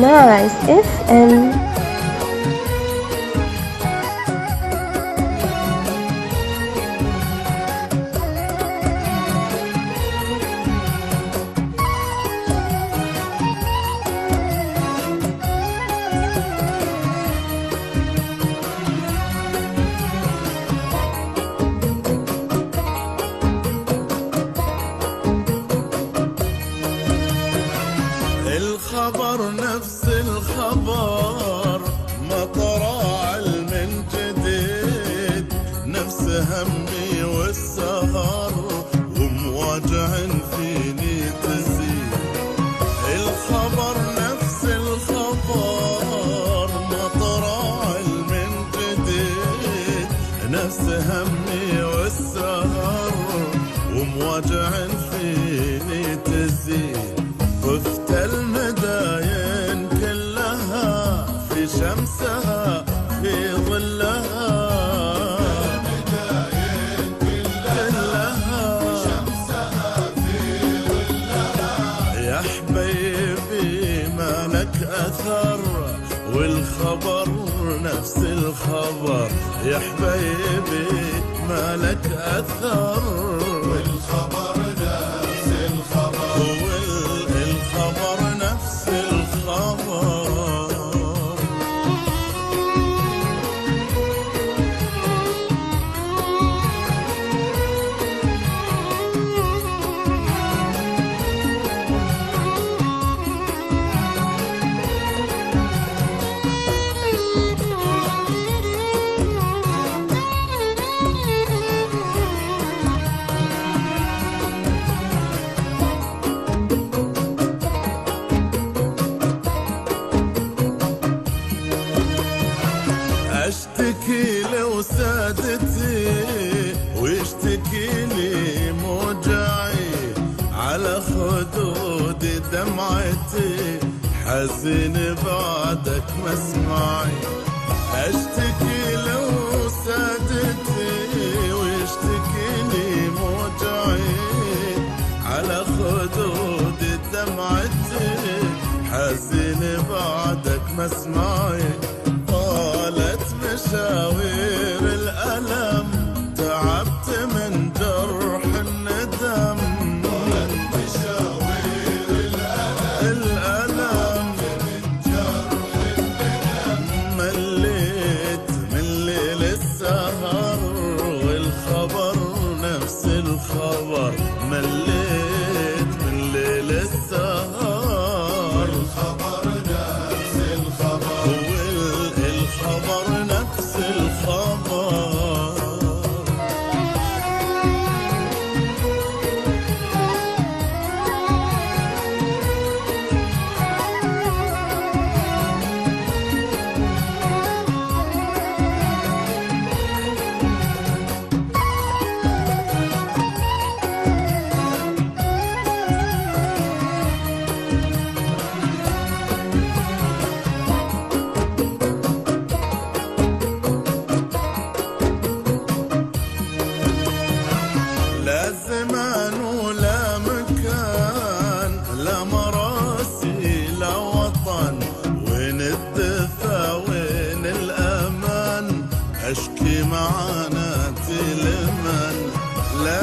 Nice FM. الخبر نفس الخبر، ما طرى من جديد، نفس همي والسهر ومواجع فيني تزيد. الخبر نفس الخبر، ما طرى من جديد، نفس همي والسهر ومواجع فيني تزيد. وفت المداين كلها في شمسها في ظلها، المداين كلها في شمسها في ظلها. يا حبيبي ما لك أثر والخبر نفس الخبر، يا حبيبي ما لك أثر والخبر نفس الخبر، الخبر نفس الخبر. اشتكي لو سادتي واشتكي لي موجعي، على خدود دمعتي حزين بعدك مسمعي. اشتكي لو سادتي واشتكي لي موجعي، على خدود دمعتي حزين بعدك مسمعي. طالت مشاوير الألم، تعبت من جرح الندم. طالت مشاوير الألم من جرح الندم. مليت من ليل السهر والخبر نفس الخبر، مليت من ليل السهر والخبر نفس الخبر، الخبر نفس الخبر. لا زمان ولا مكان، لا مراسي لا وطن، وين الدفا وين الأمان، أشكي معاناتي لمن. لا